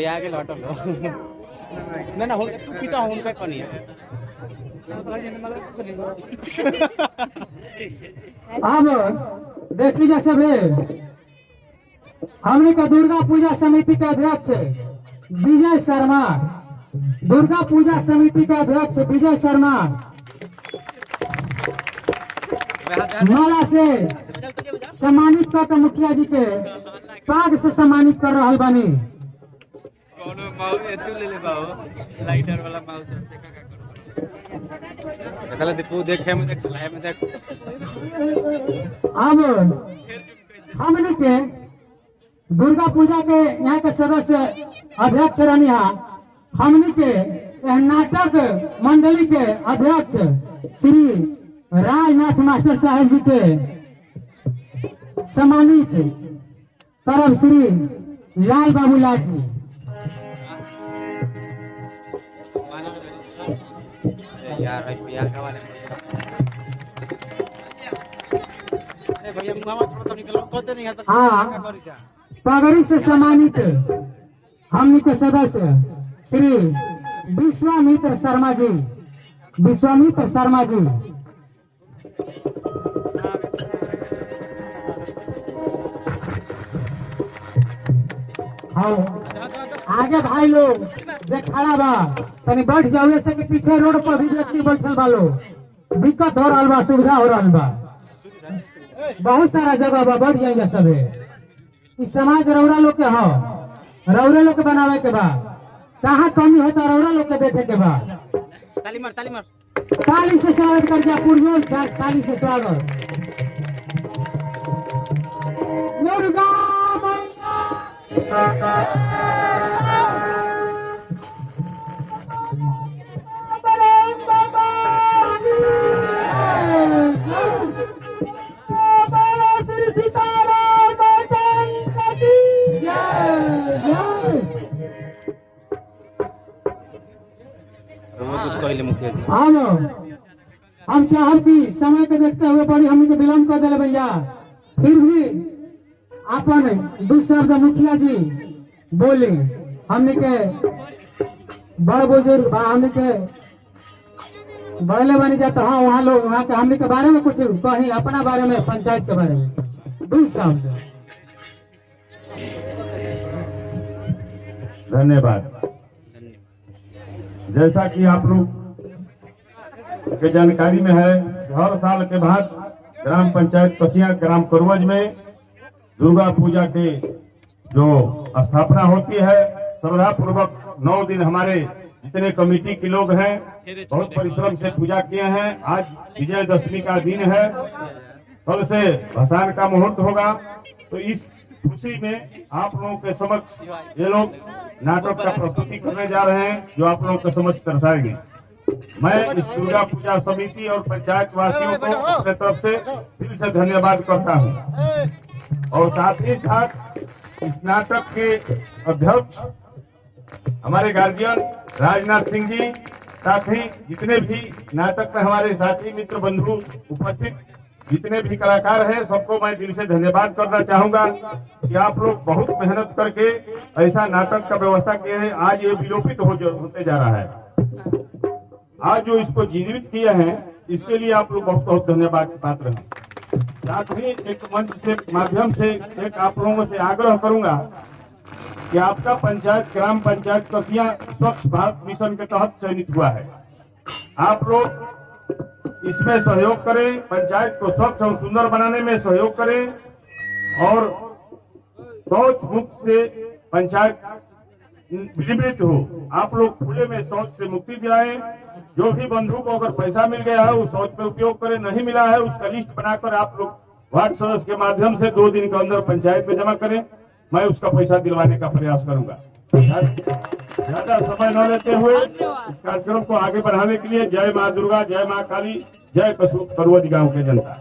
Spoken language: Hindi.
भैया आगे लौटो ना ना हो तू खींचा हो उनका कौन है अब देख लीजिए सब हमने का दुर्गा पूजा समिति के अध्यक्ष विजय शर्मा, दुर्गा पूजा समिति का अध्यक्ष विजय शर्मा माला से सम्मानित कर मुखिया जी के पाग से सम्मानित कर रहा बानी। देखे में देख अब हमने के दुर्गा पूजा के यहाँ के सदस्य अध्यक्ष रनिया हमने के नाटक मंडली के अध्यक्ष श्री राजनाथ मास्टर साहब जी के सम्मानित तरफ श्री लाल बाबूलाल जी। यार भैया का वाले भैया मुहावा थोड़ा तो निकलो कहते नहीं है तो हाँ पगड़ी से सम्मानित हमने के सदस्य श्री विश्वामित्र शर्मा जी, विश्वामित्र शर्मा जी। हाँ आगे भाई लोग जे खड़ा बा तनी बैठ जाओ, ऐसे कि पीछे रोड पर भी व्यक्ति बैठल बा, लोग दिक्कत हो रहा बा, सुविधा हो रहा बा, बहुत सारा जगह बा, बैठ जाएगा सबे। इस समाज रौरा लोग के हो, रौरा लोग के बनावे के बा, कहाँ कमी होता रौरा लोग के देखे के बा। ताली मार ताली से स्वागत कर जा पुरजोल, ताली से स्वागत। दुर्गा हम चाहत की समय के देखते हुए बड़ी हमने को विलम्ब कर दिले भैया, फिर भी अपन दो शब्द मुखिया जी बोले। हमने के बड़ बुजुर्ग हमने के बड़े बनी जाता, हाँ वहाँ लोग वहाँ के हमने के बारे में कुछ कहीं अपना बारे में, पंचायत के बारे में दो शब्द। धन्यवाद। जैसा कि आप लोग के जानकारी में है, हर साल के बाद ग्राम पंचायत कसिया ग्राम करवज में दुर्गा पूजा के जो स्थापना होती है, श्रद्धा पूर्वक 9 दिन हमारे जितने कमेटी के लोग हैं बहुत परिश्रम से पूजा किए हैं। आज विजयदशमी का दिन है, कल से भसान का मुहूर्त होगा, तो इस खुशी में आप लोगों के समक्ष ये लोग नाटक का प्रस्तुति करने जा रहे हैं, जो आप लोगों के समक्ष दर्शाएंगे। मैं इस दुर्गा पूजा समिति और पंचायत वासियों को अपने तरफ से दिल से धन्यवाद करता हूं, और साथ ही साथ इस नाटक के अध्यक्ष हमारे गार्जियन राजनाथ सिंह जी, साथ ही जितने भी नाटक में हमारे साथी मित्र बंधु उपस्थित जितने भी कलाकार हैं, सबको मैं दिल से धन्यवाद करना चाहूंगा कि आप लोग बहुत मेहनत करके ऐसा नाटक का व्यवस्था किए हैं। आज ये विलोपित होते जा रहा है, आज जो इसको जीवित किए हैं इसके लिए आप लोग बहुत बहुत धन्यवाद के पात्र हैं। साथ ही एक मंच से माध्यम से एक आप लोगों से आग्रह करूंगा कि आपका पंचायत ग्राम पंचायत कसिया स्वच्छ भारत मिशन के तहत चयनित हुआ है, आप लोग इसमें सहयोग करें, पंचायत को स्वच्छ और सुंदर बनाने में सहयोग करें, और शौच मुक्त से पंचायत विनिवृत्त हो। आप लोग खुले में शौच से मुक्ति दिलाएं। जो भी बंधु को अगर पैसा मिल गया है उस शौच में उपयोग करें, नहीं मिला है उसका लिस्ट बनाकर आप लोग वार्ड सदस्य के माध्यम से 2 दिन के अंदर पंचायत में जमा करें। मैं उसका पैसा दिलवाने का प्रयास करूंगा। ज्यादा समय न लेते हुए इस कार्यक्रम को आगे बढ़ाने के लिए जय माँ दुर्गा, जय माँ काली, जय करवज गांव के जनता।